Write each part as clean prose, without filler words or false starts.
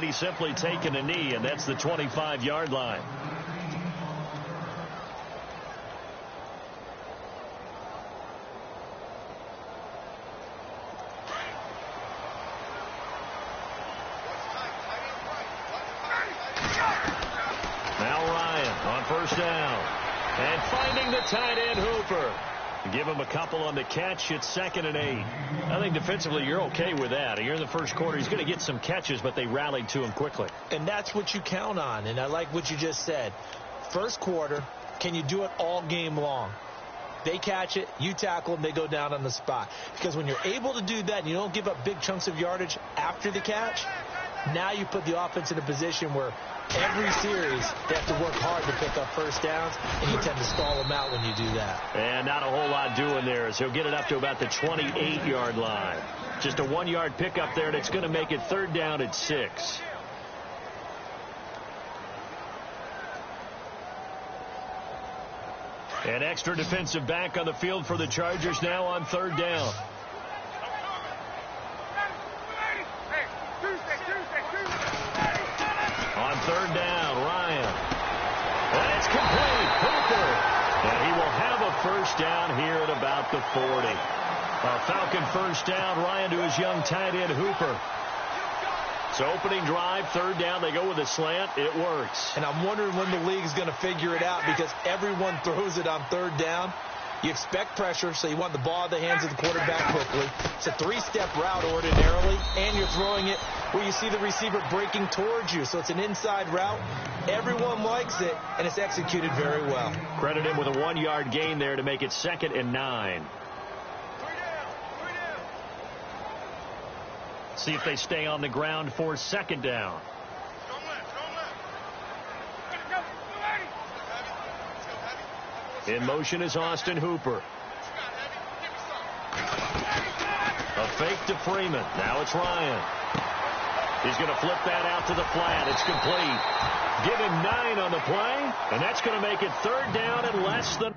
he's simply taken a knee, and that's the 25-yard line. Now Ryan on first down. And finding the tight end, Hooper. Give him a couple on the catch. It's 2nd and 8. I think defensively you're okay with that. Here in the first quarter, he's going to get some catches, but they rallied to him quickly. And that's what you count on. And I like what you just said. First quarter, can you do it all game long? They catch it, you tackle them, they go down on the spot. Because when you're able to do that and you don't give up big chunks of yardage after the catch, now you put the offense in a position where every series they have to work hard to pick up first downs, and you tend to stall them out when you do that. And not a whole lot doing there, as he'll get it up to about the 28-yard line. Just a 1-yard pickup there, and it's going to make it 3rd down at 6. An extra defensive back on the field for the Chargers now on 3rd down. On 3rd down, Ryan. And it's complete. Hooper. And he will have a first down here at about the 40. A Falcon first down. Ryan to his young tight end, Hooper. So opening drive, 3rd down. They go with a slant. It works. And I'm wondering when the league's going to figure it out, because everyone throws it on 3rd down. You expect pressure, so you want the ball in the hands of the quarterback quickly. It's a 3-step route ordinarily, and you're throwing it where you see the receiver breaking towards you. So it's an inside route. Everyone likes it, and it's executed very well. Credit him with a 1-yard gain there to make it 2nd and 9. See if they stay on the ground for 2nd down. In motion is Austin Hooper. A fake to Freeman. Now it's Ryan. He's going to flip that out to the flat. It's complete. Give him 9 on the play, and that's going to make it 3rd down and less than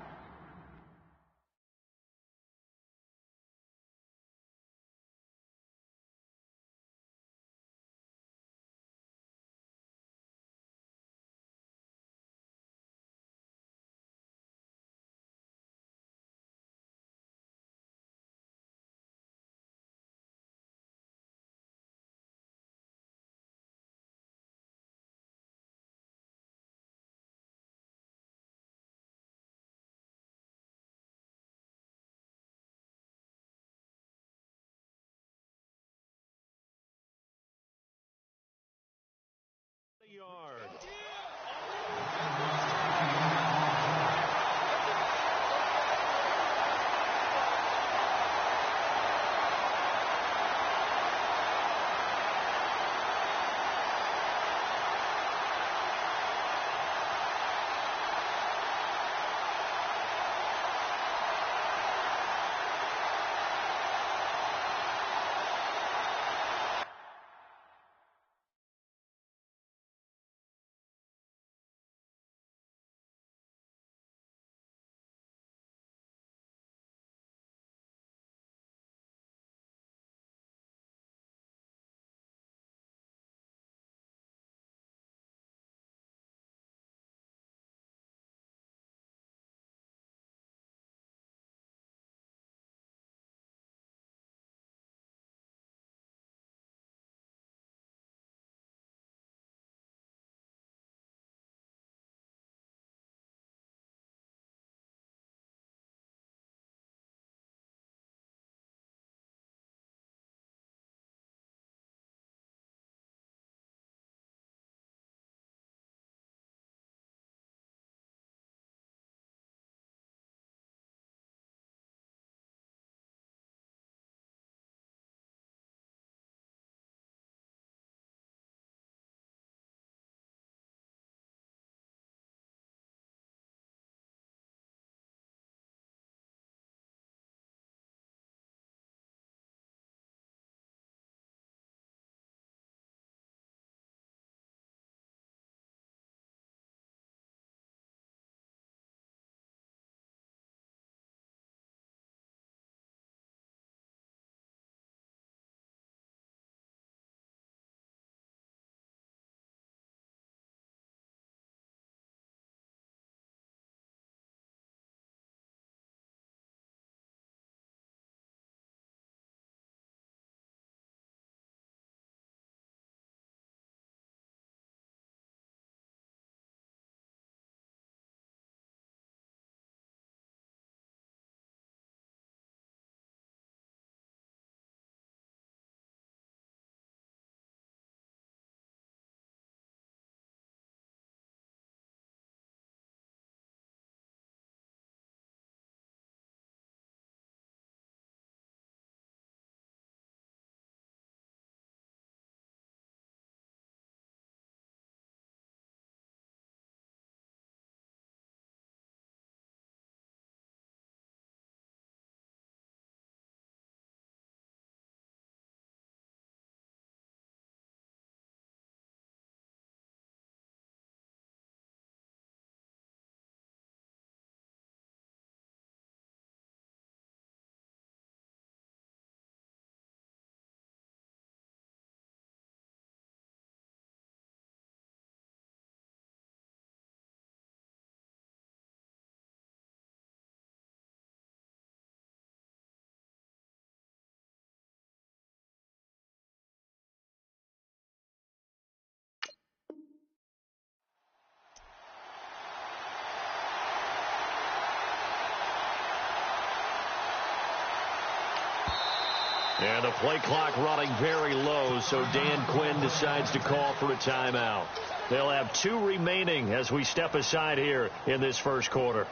And the play clock running very low, so Dan Quinn decides to call for a timeout. They'll have 2 remaining as we step aside here in this first quarter.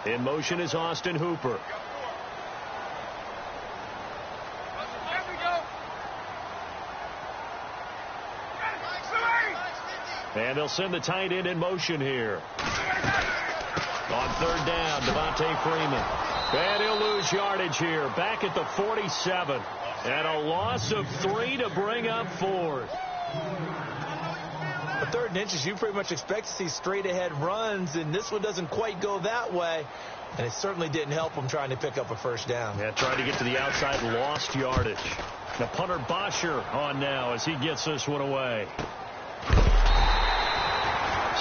In motion is Austin Hooper. And they'll send the tight end in motion here. On third down, Devontae Freeman. And he'll lose yardage here. Back at the 47. And a loss of 3 to bring up 4th. The 3rd and inches, you pretty much expect to see straight-ahead runs, and this one doesn't quite go that way. And it certainly didn't help him trying to pick up a first down. Yeah, trying to get to the outside, lost yardage. The punter Bosher on now as he gets this one away.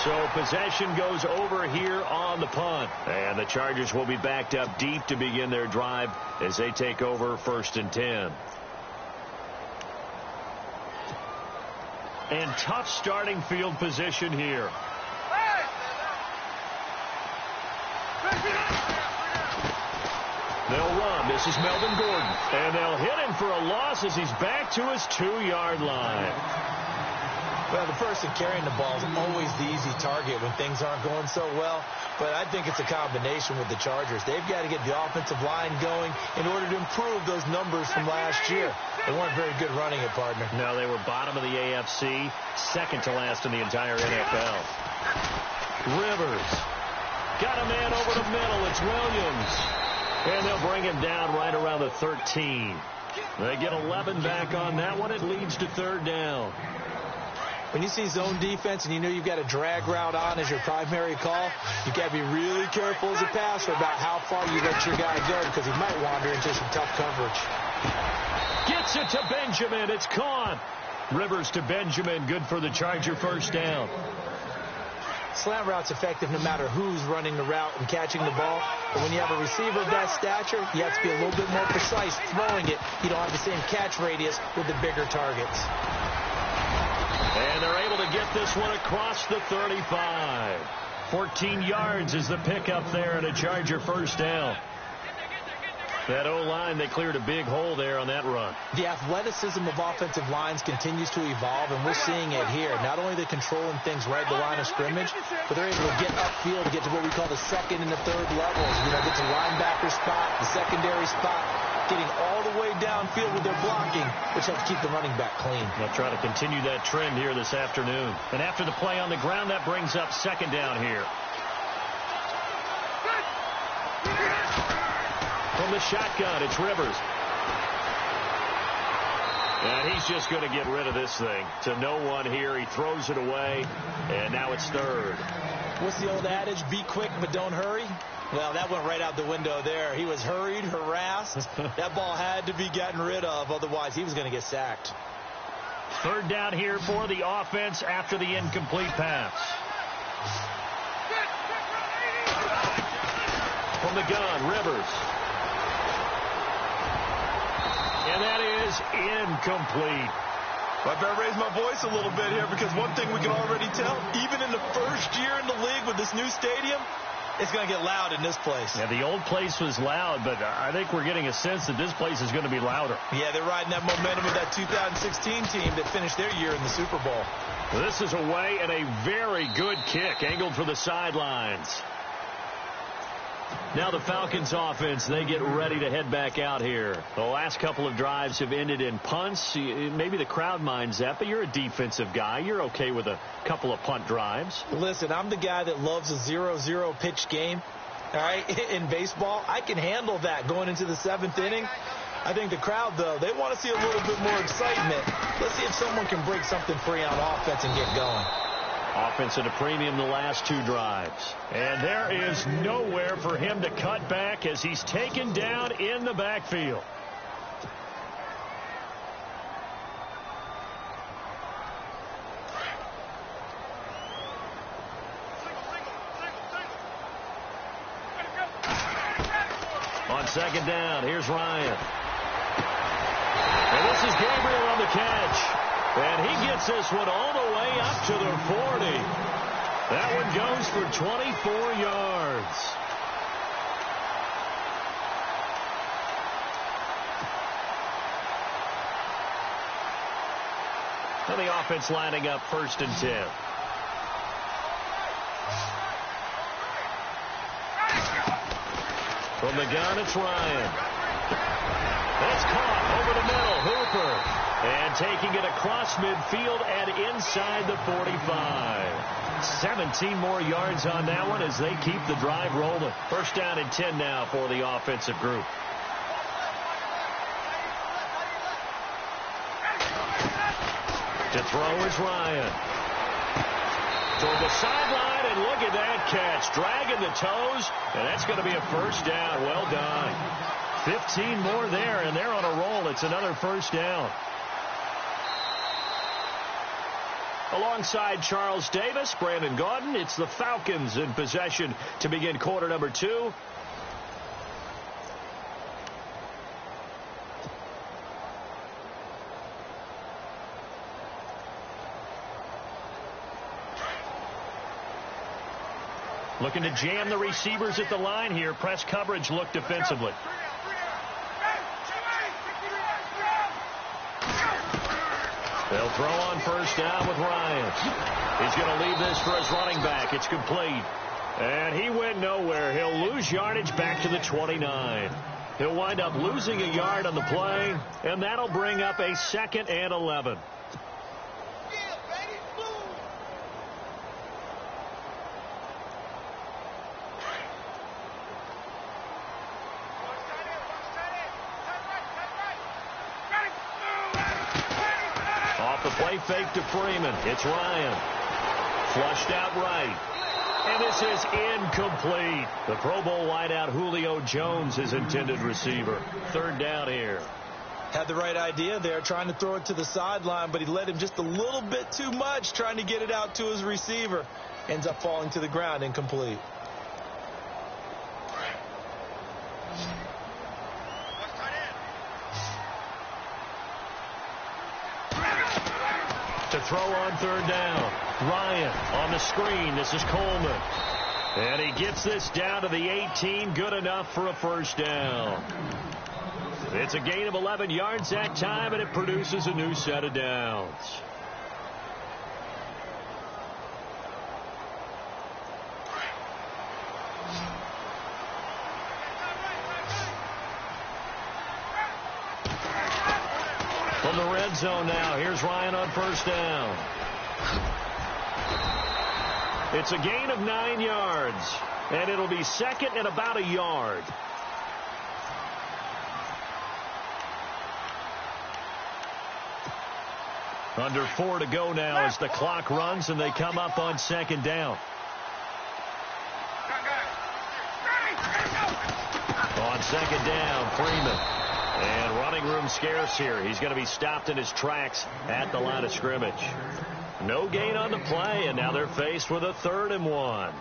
So possession goes over here on the punt. And the Chargers will be backed up deep to begin their drive as they take over 1st and 10. And tough starting field position here. They'll run. This is Melvin Gordon. And they'll hit him for a loss as he's back to his 2-yard line. Well, the person carrying the ball is always the easy target when things aren't going so well. But I think it's a combination with the Chargers. They've got to get the offensive line going in order to improve those numbers from last year. They weren't very good running it, partner. No, they were bottom of the AFC, second to last in the entire NFL. Rivers. Got a man over the middle. It's Williams. And they'll bring him down right around the 13. They get 11 back on that one. It leads to 3rd down. When you see zone defense and you know you've got a drag route on as your primary call, you've got to be really careful as a passer about how far you let your guy go because he might wander into some tough coverage. Gets it to Benjamin. It's caught. Rivers to Benjamin. Good for the Charger first down. Slant route's effective no matter who's running the route and catching the ball. But when you have a receiver of that stature, you have to be a little bit more precise throwing it. You don't have the same catch radius with the bigger targets. And they're able to get this one across the 35. 14 yards is the pickup there and a Charger first down. That O-line, they cleared a big hole there on that run. The athleticism of offensive lines continues to evolve, and we're seeing it here. Not only are they controlling things right at the line of scrimmage, but they're able to get upfield to get to what we call the 2nd and the 3rd levels. You know, get to linebacker spot, the secondary spot, getting all the way downfield with their blocking, which helps keep the running back clean. They'll try to continue that trend here this afternoon. And after the play on the ground, that brings up 2nd down here. From the shotgun, it's Rivers. And he's just going to get rid of this thing. To no one here. He throws it away, and now it's 3rd. What's the old adage? Be quick, but don't hurry. Well, that went right out the window there. He was hurried, harassed. That ball had to be gotten rid of. Otherwise, he was going to get sacked. 3rd down here for the offense after the incomplete pass. From the gun, Rivers. And that is incomplete. I better raise my voice a little bit here because one thing we can already tell, even in the first year in the league with this new stadium, it's going to get loud in this place. Yeah, the old place was loud, but I think we're getting a sense that this place is going to be louder. Yeah, they're riding that momentum of that 2016 team that finished their year in the Super Bowl. This is away and a very good kick angled for the sidelines. Now the Falcons offense, they get ready to head back out here. The last couple of drives have ended in punts. Maybe the crowd minds that, but you're a defensive guy. You're okay with a couple of punt drives. Listen, I'm the guy that loves a 0-0 pitch game. All right, in baseball, I can handle that going into the 7th inning. I think the crowd, though, they want to see a little bit more excitement. Let's see if someone can break something free on offense and get going. Offense at a premium the last 2 drives. And there is nowhere for him to cut back as he's taken down in the backfield. On 2nd down, here's Ryan. And this is Gabriel on the catch. And he gets this one all the way up to the 40. That one goes for 24 yards. And the offense lining up 1st and 10. From the gun, it's Ryan. It's caught over the middle. Hooper. And taking it across midfield and inside the 45. 17 more yards on that one as they keep the drive rolling. 1st down and 10 now for the offensive group. To throw is Ryan. Toward the sideline, and look at that catch. Dragging the toes, and that's going to be a 1st down. Well done. 15 more there, and they're on a roll. It's another 1st down. Alongside Charles Davis, Brandon Gaudin, it's the Falcons in possession to begin quarter number 2. Looking to jam the receivers at the line here. Press coverage look defensively. They'll throw on 1st down with Ryan. He's going to leave this for his running back. It's complete. And he went nowhere. He'll lose yardage back to the 29. He'll wind up losing a yard on the play, and that'll bring up a 2nd and 11. Play fake to Freeman. It's Ryan. Flushed out right. And this is incomplete. The Pro Bowl wideout Julio Jones, his intended receiver. 3rd down here. Had the right idea there, trying to throw it to the sideline, but he led him just a little bit too much, trying to get it out to his receiver. Ends up falling to the ground, incomplete. To throw on 3rd down. Ryan on the screen. This is Coleman. And he gets this down to the 18. Good enough for a 1st down. It's a gain of 11 yards that time, and it produces a new set of downs. From the red zone now, here's Ryan on 1st down. It's a gain of 9 yards, and it'll be 2nd and about a yard. Under 4 to go now as the clock runs, and they come up on 2nd down. On 2nd down, Freeman. And running room scarce here. He's going to be stopped in his tracks at the line of scrimmage. No gain on the play, and now they're faced with a 3rd and 1.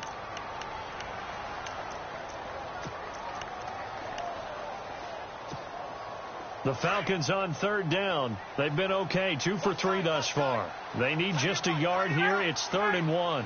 The Falcons on 3rd down. They've been okay, 2 for 3 thus far. They need just a yard here. It's 3rd and 1.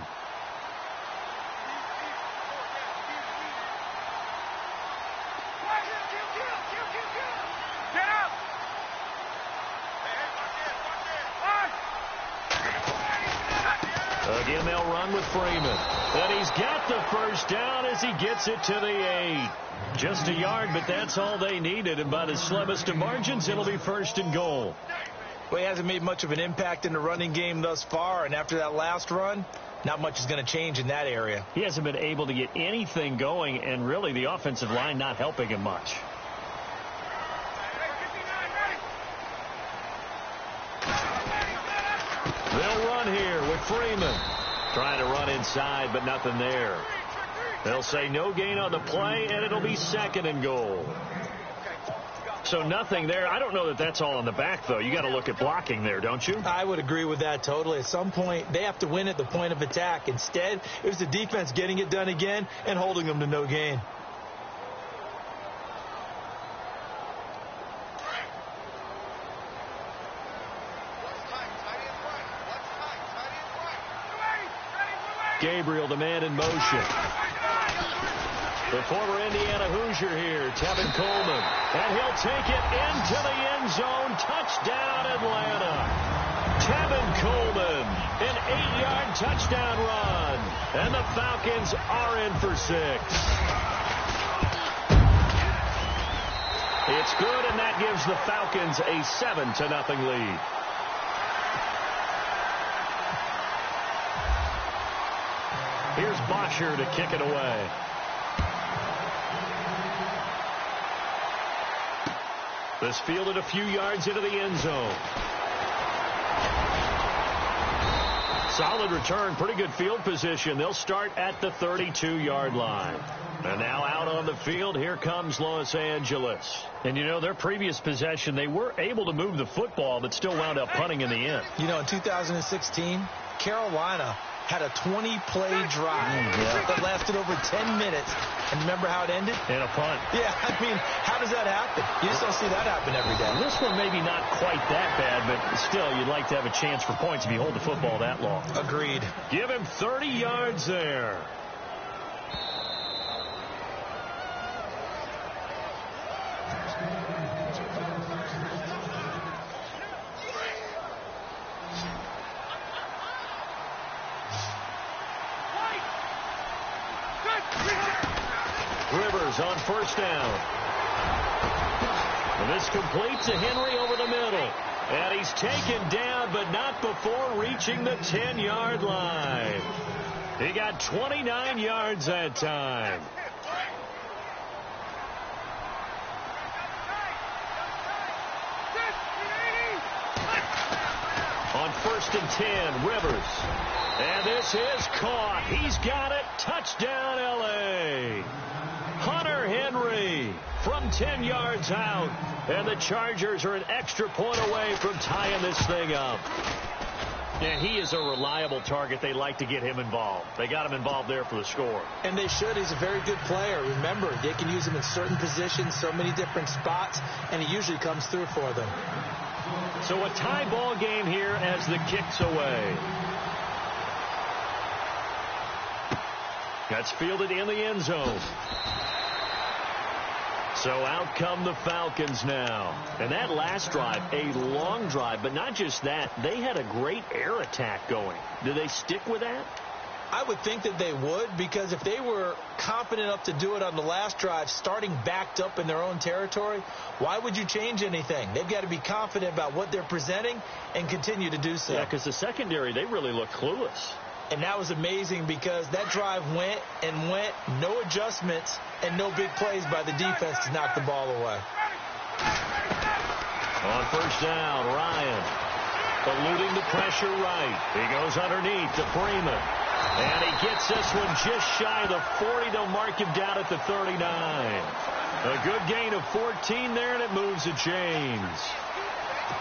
Again, they'll run with Freeman. And he's got the 1st down as he gets it to the 8. Just a yard, but that's all they needed. And by the slimmest of margins, it'll be 1st and goal. Well, he hasn't made much of an impact in the running game thus far. And after that last run, not much is going to change in that area. He hasn't been able to get anything going, and really the offensive line not helping him much. They'll run here with Freeman. Trying to run inside, but nothing there. They'll say no gain on the play, and it'll be 2nd and goal. So nothing there. I don't know that that's all in the back, though. You got to look at blocking there, don't you? I would agree with that totally. At some point, they have to win at the point of attack. Instead, it was the defense getting it done again and holding them to no gain. Gabriel, the man in motion. The former Indiana Hoosier here, Tevin Coleman. And he'll take it into the end zone. Touchdown, Atlanta. Tevin Coleman, an 8-yard touchdown run. And the Falcons are in for 6. It's good, and that gives the Falcons a 7-0 lead. Here's Bosher to kick it away. This fielded a few yards into the end zone. Solid return, pretty good field position. They'll start at the 32-yard line. And now out on the field, here comes Los Angeles. And, you know, their previous possession, they were able to move the football, but still wound up punting in the end. You know, in 2016, Carolina had a 20-play drive that lasted over 10 minutes. And remember how it ended? In a punt. Yeah, I mean, how does that happen? You just don't see that happen every day. This one maybe not quite that bad, but still, you'd like to have a chance for points if you hold the football that long. Agreed. Give him 30 yards there. Rivers on first down. And this completes to Henry over the middle. And he's taken down, but not before reaching the 10-yard line. He got 29 yards that time. On first and 10, Rivers. And this is caught. He's got it. Touchdown, L.A. Hunter Henry from 10 yards out. And the Chargers are an extra point away from tying this thing up. And he is a reliable target. They like to get him involved. They got him involved there for the score. And they should. He's a very good player. Remember, they can use him in certain positions, so many different spots, and he usually comes through for them. So a tie ball game here as the kick's away. That's fielded in the end zone. So out come the Falcons now. And that last drive, a long drive, but not just that. They had a great air attack going. Do they stick with that? I would think that they would, because if they were confident enough to do it on the last drive, starting backed up in their own territory, why would you change anything? They've got to be confident about what they're presenting and continue to do so. Yeah, because the secondary, they really look clueless. And that was amazing because that drive went and went, no adjustments, and no big plays by the defense to knock the ball away. On first down, Ryan eluding the pressure right. He goes underneath to Freeman. And he gets this one just shy of the 40. They'll mark him down at the 39. A good gain of 14 there, and it moves to James.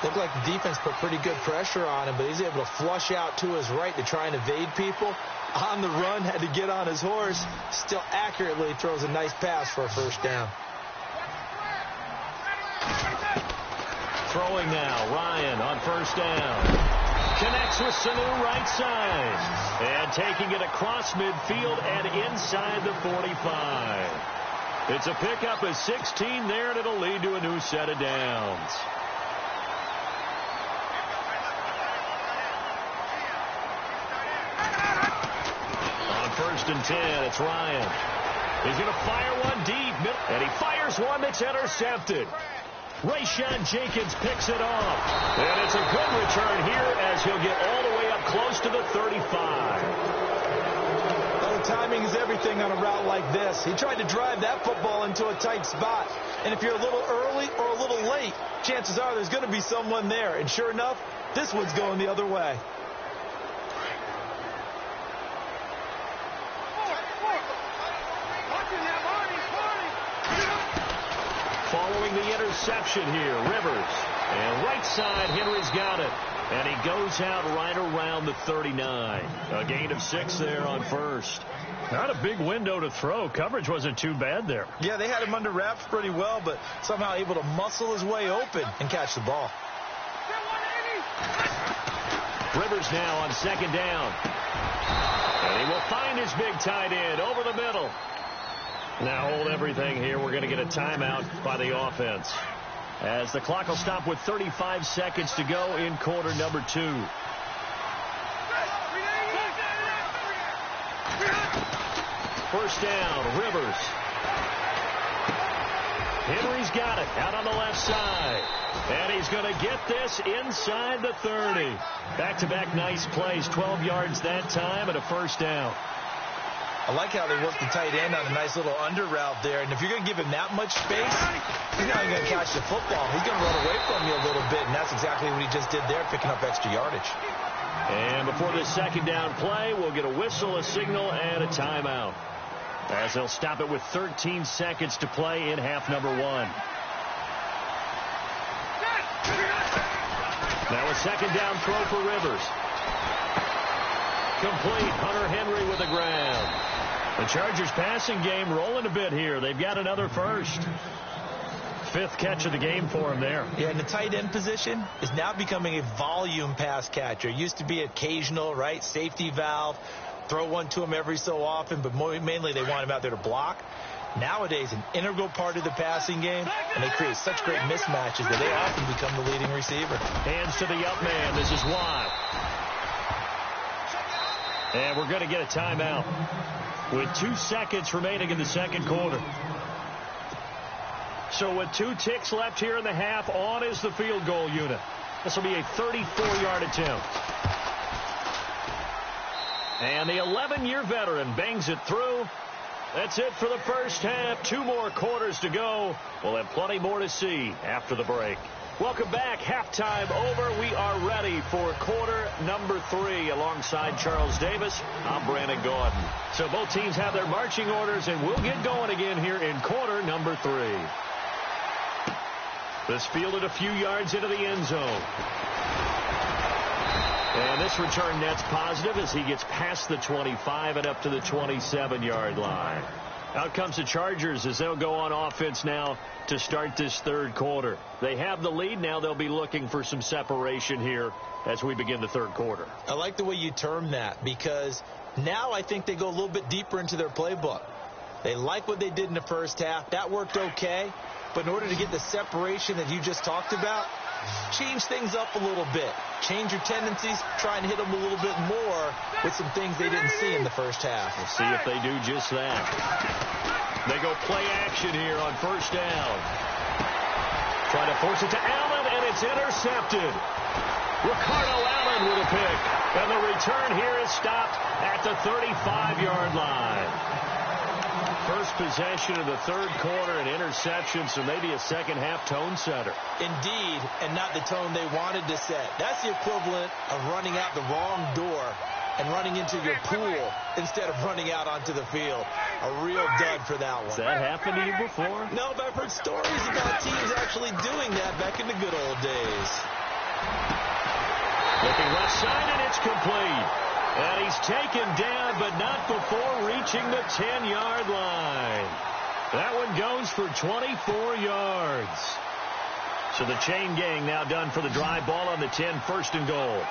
Looked like the defense put pretty good pressure on him, but he's able to flush out to his right to try and evade people. On the run, had to get on his horse. Still accurately throws a nice pass for a first down. Throwing now, Ryan on first down. Connects with Sanu right side. And taking it across midfield and inside the 45. It's a pickup of 16 there, and it'll lead to a new set of downs. On first and 10, it's Ryan. He's going to fire one deep, and he fires one that's intercepted. Rayshawn Jenkins picks it off. And it's a good return here as he'll get all the way up close to the 35. Well, timing is everything on a route like this. He tried to drive that football into a tight spot. And if you're a little early or a little late, chances are there's going to be someone there. And sure enough, this one's going the other way. Following the interception here, Rivers. And right side, Henry's got it. And he goes out right around the 39. A gain of 6 there on first. Not a big window to throw. Coverage wasn't too bad there. Yeah, they had him under wraps pretty well, but somehow able to muscle his way open and catch the ball. Rivers now on second down. And he will find his big tight end over the middle. Now hold everything here. We're going to get a timeout by the offense, as the clock will stop with 35 seconds to go in quarter number 2. First down, Rivers. Henry's got it out on the left side. And he's going to get this inside the 30. Back-to-back nice plays, 12 yards that time, and a first down. I like how they work the tight end on a nice little under route there. And if you're going to give him that much space, he's not even going to catch the football. He's going to run away from you a little bit, and that's exactly what he just did there, picking up extra yardage. And before this second down play, we'll get a whistle, a signal, and a timeout, as they'll stop it with 13 seconds to play in half number 1. Now a second down throw for Rivers. Complete. Hunter Henry with the ground. The Chargers passing game rolling a bit here. They've got another first. 5th catch of the game for him there. Yeah, and the tight end position is now becoming a volume pass catcher. It used to be occasional, right? Safety valve. Throw one to him every so often, but mainly they want him out there to block. Nowadays, an integral part of the passing game, and they create such great mismatches that they often become the leading receiver. Hands to the up man. This is Watt. And we're going to get a timeout with 2 seconds remaining in the second quarter. So with 2 ticks left here in the half, on is the field goal unit. This will be a 34-yard attempt. And the 11-year veteran bangs it through. That's it for the first half. 2 more quarters to go. We'll have plenty more to see after the break. Welcome back. Halftime over. We are ready for quarter number 3. Alongside Charles Davis, I'm Brandon Gordon. So both teams have their marching orders, and we'll get going again here in quarter number 3. This fielded a few yards into the end zone. And this return net's positive as he gets past the 25 and up to the 27-yard line. Out comes the Chargers as they'll go on offense now to start this third quarter. They have the lead. Now they'll be looking for some separation here as we begin the third quarter. I like the way you term that, because now I think they go a little bit deeper into their playbook. They like what they did in the first half. That worked okay. But in order to get the separation that you just talked about, change things up a little bit. Change your tendencies. Try and hit them a little bit more with some things they didn't see in the first half. We'll see if they do just that. They go play action here on first down. Trying to force it to Allen, and it's intercepted. Ricardo Allen with a pick. And the return here is stopped at the 35-yard line. First possession of the third quarter, an interception, so maybe a second-half tone setter. Indeed, and not the tone they wanted to set. That's the equivalent of running out the wrong door and running into your pool instead of running out onto the field. A real dud for that one. Has that happened to you before? No, but I've heard stories about teams actually doing that back in the good old days. Looking left side, and it's complete. And he's taken down, but not before reaching the 10-yard line. That one goes for 24 yards. So the chain gang now done for the drive. Ball on the 10, first and goal.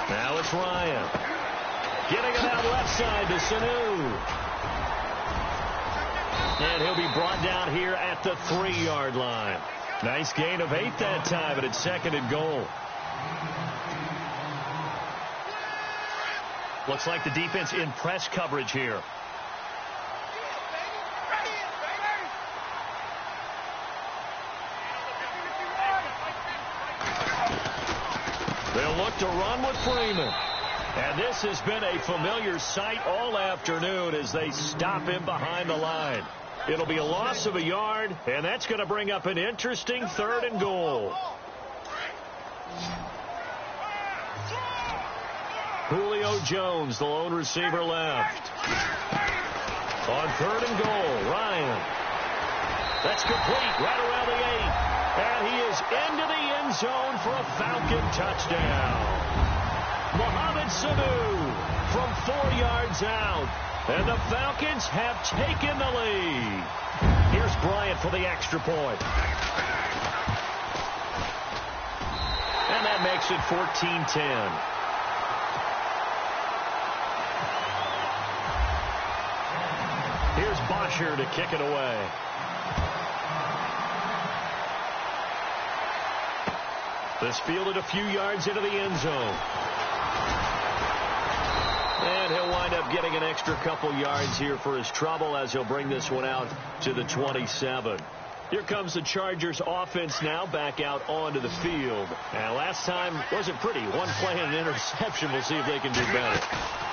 Now it's Ryan. Getting it out left side to Sanu. And he'll be brought down here at the 3-yard line. Nice gain of 8 that time, and it's second and goal. Looks like the defense in press coverage here. They'll look to run with Freeman. And this has been a familiar sight all afternoon as they stop him behind the line. It'll be a loss of a yard, and that's going to bring up an interesting third and goal. Julio Jones, the lone receiver left. On third and goal, Ryan. That's complete right around the 8. And he is into the end zone for a Falcon touchdown. Mohamed Sanu from 4 yards out. And the Falcons have taken the lead. Here's Bryant for the extra point. that makes it 14-10. Here's Bosher to kick it away. This fielded a few yards into the end zone. And he'll wind up getting an extra couple yards here for his trouble as he'll bring this one out to the 27. Here comes the Chargers offense now back out onto the field. And last time wasn't pretty. One play and an interception. We'll see if they can do better.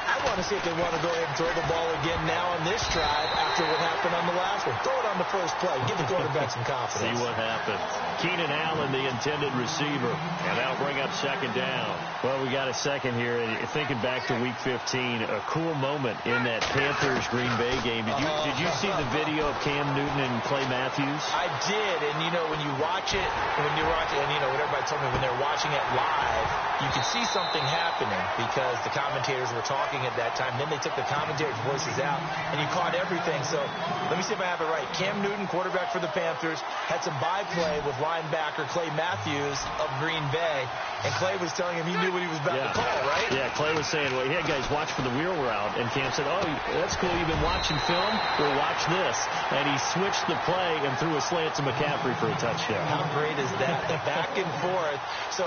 I want to see if they want to go ahead and throw the ball again now on this drive after what happened on the last one. Throw it on the first play. Give the quarterback some confidence. See what happens. Keenan Allen, the intended receiver. And that'll bring up second down. Well, we got a second here. Thinking back to Week 15, a cool moment in that Panthers-Green Bay game. Did you see the video of Cam Newton and Clay Matthews? I did, and when you watch it, and what everybody told me when they're watching it live, you could see something happening because the commentators were talking at that time. Then they took the commentators' voices out, and you caught everything. So let me see if I have it right. Cam Newton, quarterback for the Panthers, had some byplay with linebacker Clay Matthews of Green Bay, and Clay was telling him he knew what he was about to call, right? Yeah, Clay was saying, well, hey, guys, watch for the wheel route. And Cam said, oh, that's cool. You've been watching film? Well, watch this. And he switched the play and threw a slant to McCaffrey for a touchdown. How great is that? The back and forth. So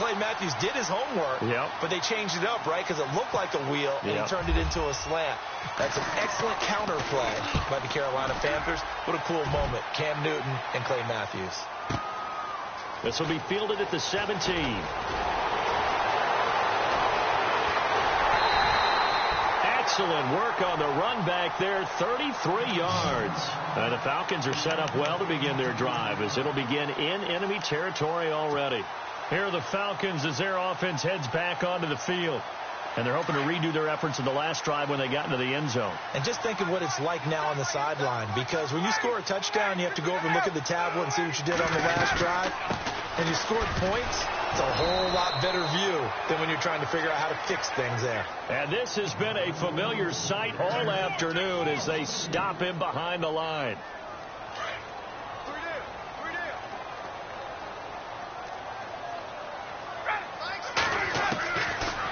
Clay Matthews did his homework, but they changed it up, right? Because it looked like a wheel, and he turned it into a slant. That's an excellent counter play by the Carolina Panthers. What a cool moment. Cam Newton and Clay Matthews. This will be fielded at the 17. Excellent work on the run back there, 33 yards. And the Falcons are set up well to begin their drive as it'll begin in enemy territory already. Here are the Falcons as their offense heads back onto the field. And they're hoping to redo their efforts in the last drive when they got into the end zone. And just think of what it's like now on the sideline, because when you score a touchdown, you have to go over and look at the tablet and see what you did on the last drive. And you scored points, it's a whole lot better view than when you're trying to figure out how to fix things there. And this has been a familiar sight all afternoon as they stop him behind the line.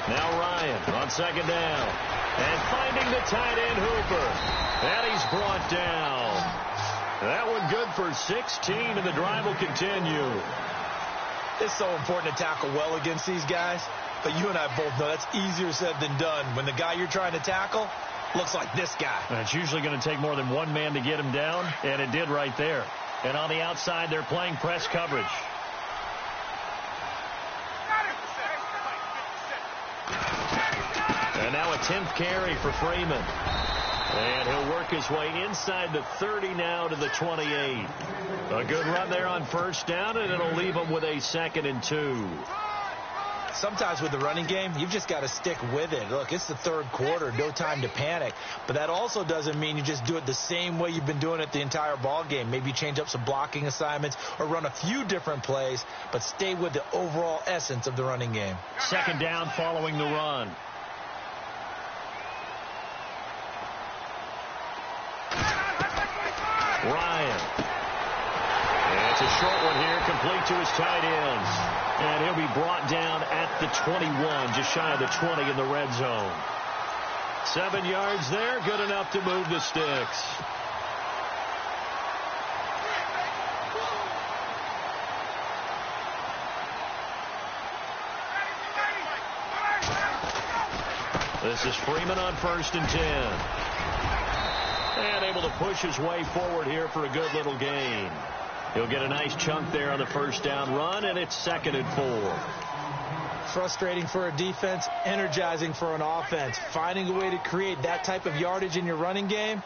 Now Ryan on second down. And finding the tight end Hooper. And he's brought down. That one good for 16, and the drive will continue. It's so important to tackle well against these guys. But you and I both know that's easier said than done. When the guy you're trying to tackle looks like this guy. And it's usually going to take more than one man to get him down, and it did right there. And on the outside, they're playing press coverage. And now a 10th carry for Freeman. And he'll work his way inside the 30 now to the 28. A good run there on first down, and it'll leave him with a 2nd and 2. Sometimes with the running game, you've just got to stick with it. Look, it's the third quarter, no time to panic. But that also doesn't mean you just do it the same way you've been doing it the entire ball game. Maybe you change up some blocking assignments or run a few different plays, but stay with the overall essence of the running game. 2nd down following the run. Ryan. And it's a short one here, complete to his tight ends. And he'll be brought down at the 21, just shy of the 20 in the red zone. 7 yards there, good enough to move the sticks. This is Freeman on 1st and 10. And able to push his way forward here for a good little gain. He'll get a nice chunk there on the first down run, and it's 2nd and 4. Frustrating for a defense, energizing for an offense. Finding a way to create that type of yardage in your running game,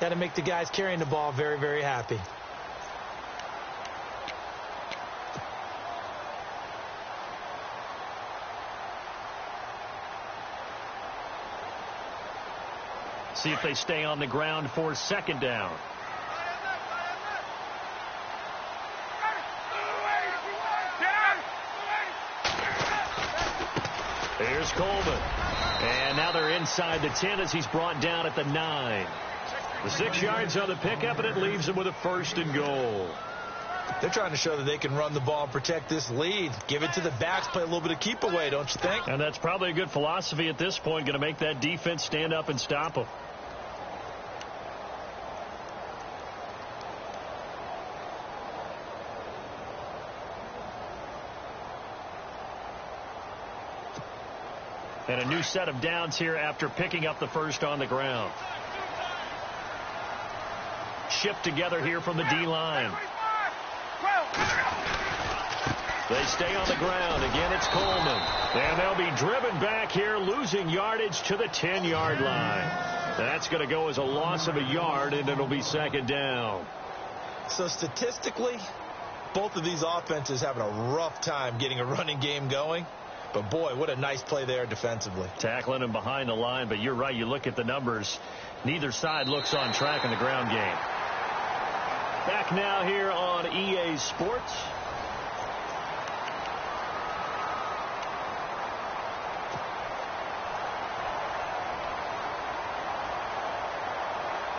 that'll make the guys carrying the ball very, very happy. See if they stay on the ground for 2nd down. Here's Coleman. And now they're inside the 10 as he's brought down at the 9. The 6 yards on the pickup, and it leaves him with a 1st and goal. They're trying to show that they can run the ball and protect this lead. Give it to the backs, play a little bit of keep away, don't you think? And that's probably a good philosophy at this point, going to make that defense stand up and stop them. And a new set of downs here after picking up the first on the ground. Shift together here from the D-line. They stay on the ground. Again, it's Coleman. And they'll be driven back here, losing yardage to the 10-yard line. That's going to go as a loss of a yard, and it'll be second down. So statistically, both of these offenses having a rough time getting a running game going. But, boy, what a nice play there defensively. Tackling him behind the line, but you're right. You look at the numbers. Neither side looks on track in the ground game. Back now here on EA Sports.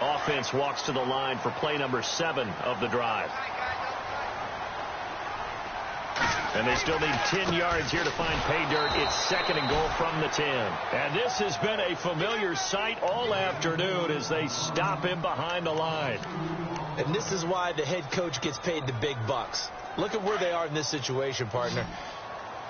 Offense walks to the line for play number 7 of the drive. And they still need 10 yards here to find pay dirt. It's second and goal from the 10. And this has been a familiar sight all afternoon as they stop him behind the line. And this is why the head coach gets paid the big bucks. Look at where they are in this situation, partner.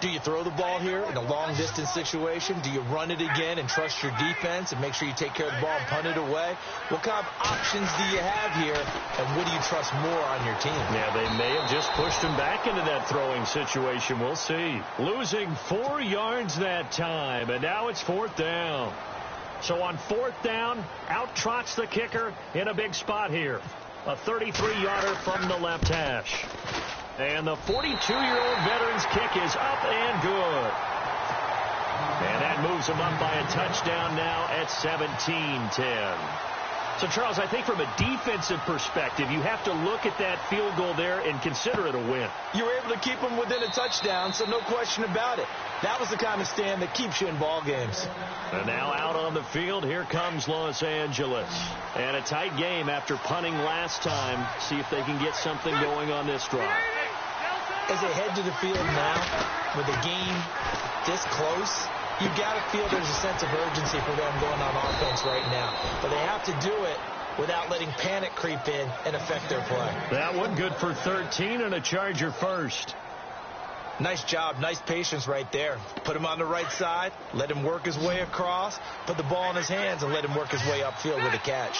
Do you throw the ball here in a long-distance situation? Do you run it again and trust your defense and make sure you take care of the ball and punt it away? What kind of options do you have here, and what do you trust more on your team? Yeah, they may have just pushed him back into that throwing situation. We'll see. Losing 4 yards that time, and now it's fourth down. So on fourth down, out trots the kicker in a big spot here. A 33-yarder from the left hash. And the 42-year-old veteran's kick is up and good. And that moves him up by a touchdown now at 17-10. So, Charles, I think from a defensive perspective, you have to look at that field goal there and consider it a win. You were able to keep them within a touchdown, so no question about it. That was the kind of stand that keeps you in ball games. And now out on the field, here comes Los Angeles. And a tight game after punting last time. See if they can get something going on this drive. As they head to the field now, with the game this close, you've got to feel there's a sense of urgency for them going on offense right now. But they have to do it without letting panic creep in and affect their play. That one good for 13 and a Charger first. Nice job, nice patience right there. Put him on the right side, let him work his way across, put the ball in his hands, and let him work his way upfield with a catch.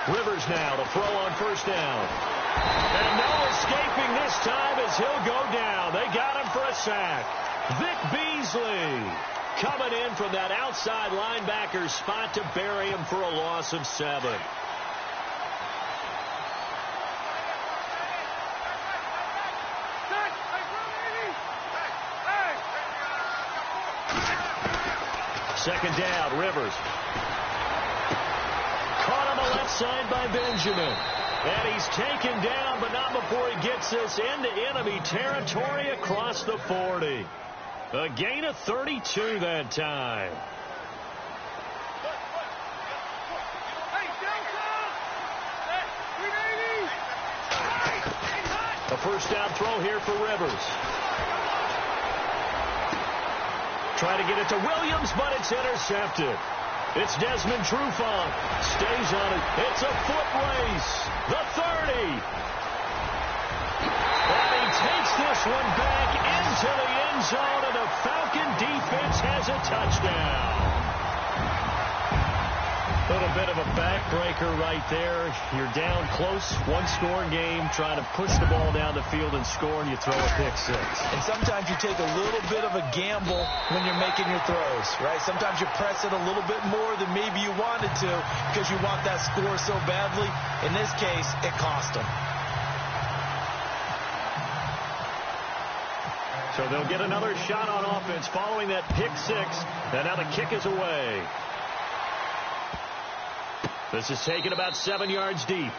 Rivers now to throw on first down. And no escaping this time as he'll go down. They got him for a sack. Vic Beasley coming in from that outside linebacker spot to bury him for a loss of 7. Second down, Rivers. Caught on the left side by Benjamin. And he's taken down, but not before he gets us into enemy territory across the 40. A gain of 32 that time. A first down throw here for Rivers. Try to get it to Williams, but it's intercepted. It's Desmond Trufant. Stays on it. It's a foot race. The 30. And he takes this one back into the end zone, and the Falcon defense has a touchdown. A little bit of a backbreaker right there. You're down close, one-score game, trying to push the ball down the field and score, and you throw a pick 6. And sometimes you take a little bit of a gamble when you're making your throws, right? Sometimes you press it a little bit more than maybe you wanted to because you want that score so badly. In this case, it cost them. So they'll get another shot on offense following that pick 6, and now the kick is away. This is taken about 7 yards deep.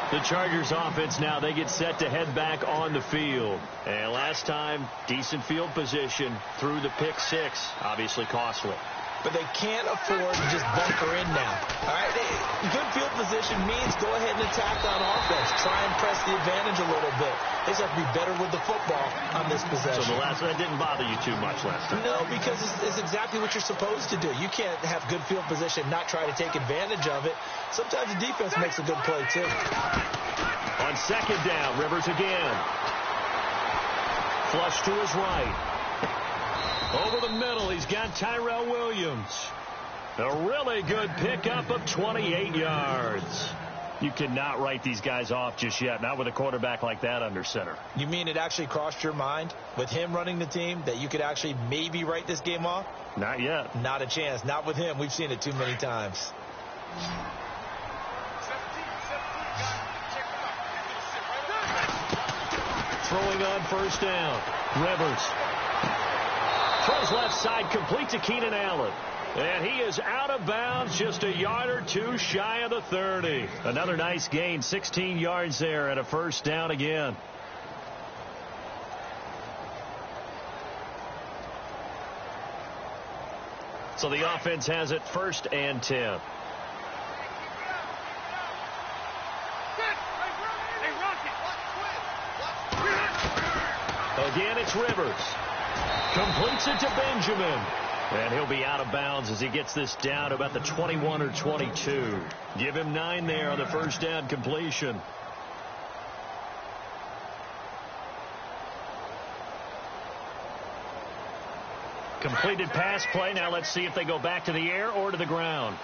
The Chargers offense now, they get set to head back on the field. And last time, decent field position through the pick 6, obviously costly. but they can't afford to just bunker in now. All right, good field position means go ahead and attack on offense. Try and press the advantage a little bit. They just have to be better with the football on this possession. So the last one, that didn't bother you too much last time? No, because it's exactly what you're supposed to do. You can't have good field position and not try to take advantage of it. Sometimes the defense makes a good play, too. On second down, Rivers again. Flush to his right. Over the middle, he's got Tyrell Williams. A really good pickup of 28 yards. You cannot write these guys off just yet, not with a quarterback like that under center. You mean it actually crossed your mind with him running the team that you could actually maybe write this game off? Not yet. Not a chance. Not with him. We've seen it too many times. Throwing on first down. Rivers. Throws left side, complete to Keenan Allen. And he is out of bounds, just a yard or two shy of the 30. Another nice gain, 16 yards there, and a first down again. So the offense has it first and 10. Again, it's Rivers. Completes it to Benjamin. And he'll be out of bounds as he gets this down to about the 21 or 22. Give him 9 there on the first down completion. Completed pass play. Now let's see if they go back to the air or to the ground.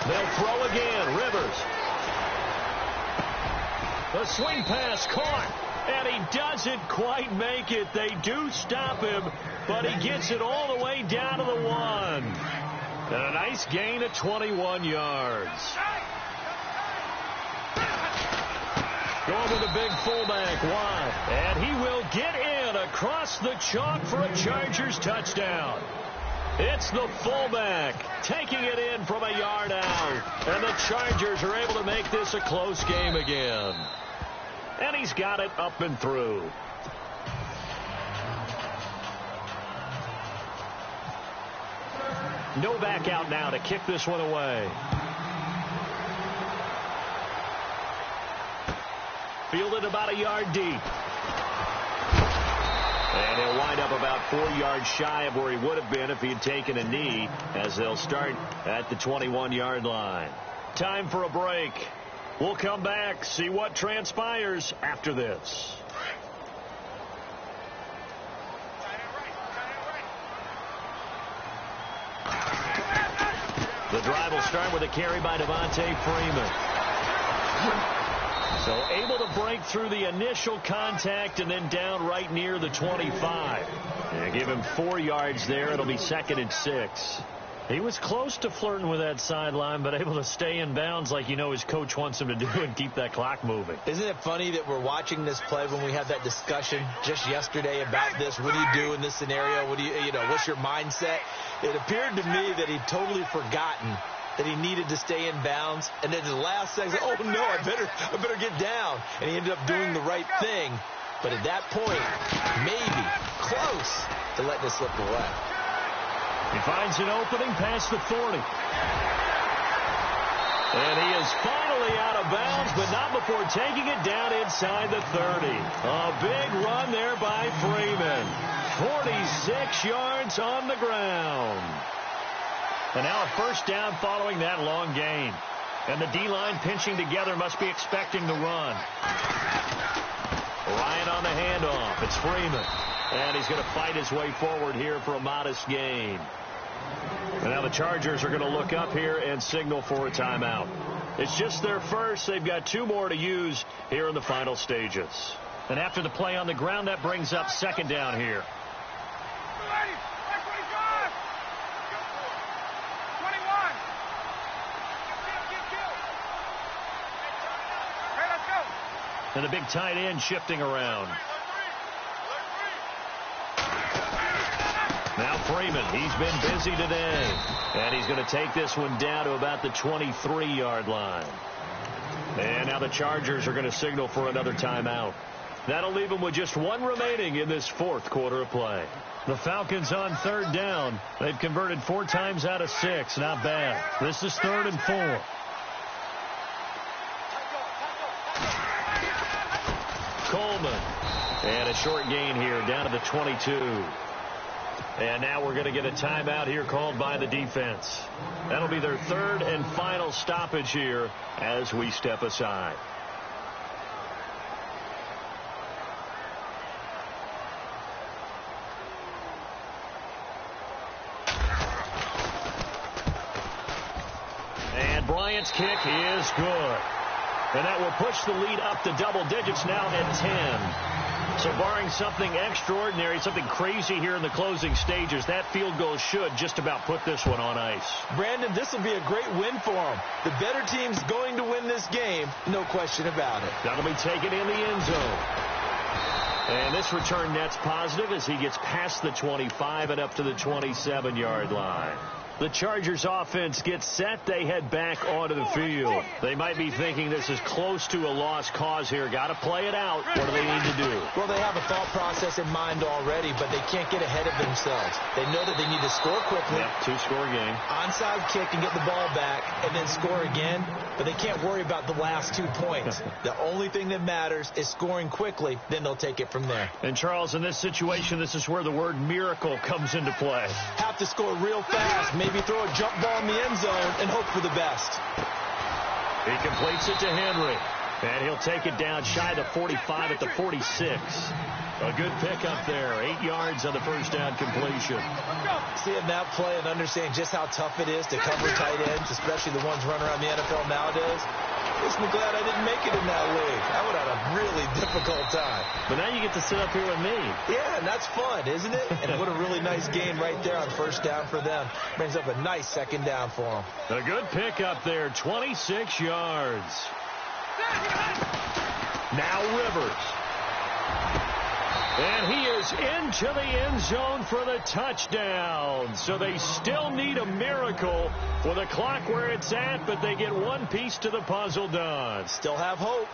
They'll throw again. Rivers. The swing pass caught. And he doesn't quite make it. They do stop him, but he gets it all the way down to the 1. And a nice gain of 21 yards. Going with a big fullback wide. And he will get in across the chalk for a Chargers touchdown. It's the fullback taking it in from a yard out. And the Chargers are able to make this a close game again. And he's got it up and through. Novak out now to kick this one away. Fielded about a yard deep. And he'll wind up about 4 yards shy of where he would have been if he had taken a knee, as they'll start at the 21-yard line. Time for a break. We'll come back, see what transpires after this. The drive will start with a carry by Devontae Freeman. So able to break through the initial contact and then down right near the 25. And give him 4 yards there. It'll be 2nd and 6. He was close to flirting with that sideline, but able to stay in bounds like his coach wants him to do and keep that clock moving. Isn't it funny that we're watching this play when we had that discussion just yesterday about this? What do you do in this scenario? What do what's your mindset? It appeared to me that he'd totally forgotten that he needed to stay in bounds, and then the last second, oh no, I better get down, and he ended up doing the right thing. But at that point, maybe close to letting it slip away. He finds an opening past the 40. And he is finally out of bounds, but not before taking it down inside the 30. A big run there by Freeman. 46 yards on the ground. And now a first down following that long gain. And the D-line pinching together must be expecting the run. Ryan on the handoff. It's Freeman. And he's going to fight his way forward here for a modest gain. And now the Chargers are going to look up here and signal for a timeout. It's just their first. They've got 2 more to use here in the final stages. And after the play on the ground, that brings up 2nd down here. And the big tight end shifting around. Now Freeman, he's been busy today. And he's going to take this one down to about the 23-yard line. And now the Chargers are going to signal for another timeout. That'll leave them with just one remaining in this fourth quarter of play. The Falcons on third down. They've converted 4 times out of 6. Not bad. This is 3rd and 4. Coleman. And a short gain here down to the 22. And now we're going to get a timeout here called by the defense. That'll be their 3rd and final stoppage here as we step aside. And Bryant's kick is good. And that will push the lead up to double digits now at 10. So barring something extraordinary, something crazy here in the closing stages, that field goal should just about put this one on ice. Brandon, this will be a great win for them. The better team's going to win this game, no question about it. That'll be taken in the end zone. And this return net's positive as he gets past the 25 and up to the 27-yard line. The Chargers offense gets set. They head back onto the field. They might be thinking this is close to a lost cause here. Got to play it out. What do they need to do? Well, they have a thought process in mind already, but they can't get ahead of themselves. They know that they need to score quickly. Yep, 2-score game. Onside kick and get the ball back and then score again, but they can't worry about the last 2 points. The only thing that matters is scoring quickly, then they'll take it from there. And, Charles, in this situation, this is where the word miracle comes into play. Have to score real fast. Maybe throw a jump ball in the end zone and hope for the best. He completes it to Henry. And he'll take it down shy of the 45 at the 46. A good pickup there. 8 yards on the first down completion. Seeing that play and understanding just how tough it is to cover tight ends, especially the ones running around the NFL nowadays, makes me glad I didn't make it in that league. I would have had a really difficult time. But now you get to sit up here with me. Yeah, and that's fun, isn't it? And what a really nice gain right there on first down for them. Brings up a nice second down for them. A good pickup there, 26 yards. Now Rivers. And he is into the end zone for the touchdown. So they still need a miracle with the clock where it's at, but they get one piece to the puzzle done. Still have hope.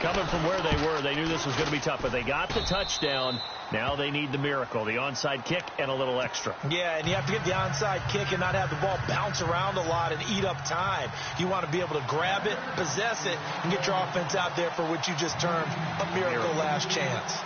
Coming from where they were, they knew this was going to be tough, but they got the touchdown. Now they need the miracle, the onside kick and a little extra. Yeah, and you have to get the onside kick and not have the ball bounce around a lot and eat up time. You want to be able to grab it, possess it, and get your offense out there for what you just termed a miracle last chance.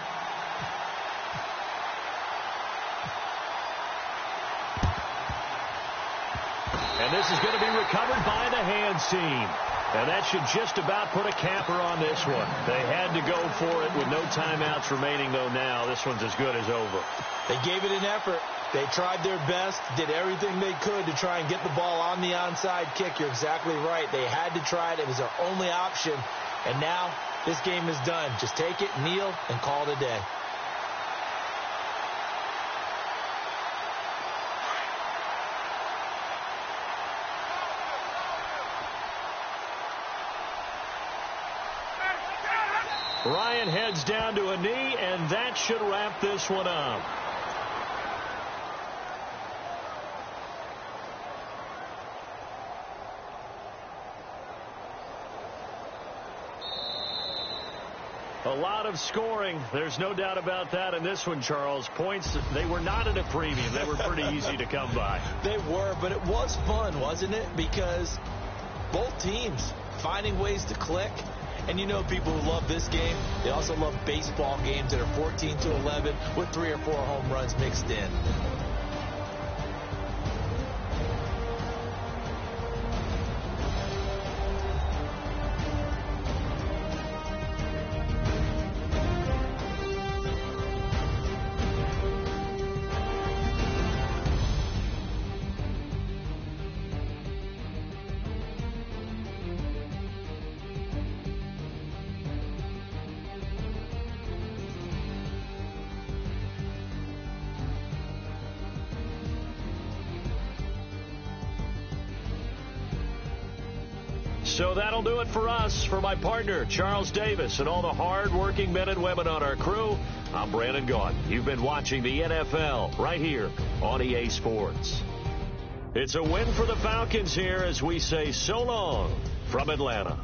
And this is going to be recovered by the hands team. And that should just about put a capper on this one. They had to go for it with no timeouts remaining, though now this one's as good as over. They gave it an effort. They tried their best, did everything they could to try and get the ball on the onside kick. You're exactly right. They had to try it. It was their only option. And now this game is done. Just take it, kneel, and call it a day. Ryan heads down to a knee, and that should wrap this one up. A lot of scoring. There's no doubt about that in this one, Charles. Points, they were not at a premium. They were pretty easy to come by. They were, but it was fun, wasn't it? Because both teams finding ways to click. And you know people who love this game, they also love baseball games that are 14-11 with 3 or 4 home runs mixed in. So that'll do it for us. For my partner, Charles Davis, and all the hard-working men and women on our crew, I'm Brandon Gaudin. You've been watching the NFL right here on EA Sports. It's a win for the Falcons here as we say so long from Atlanta.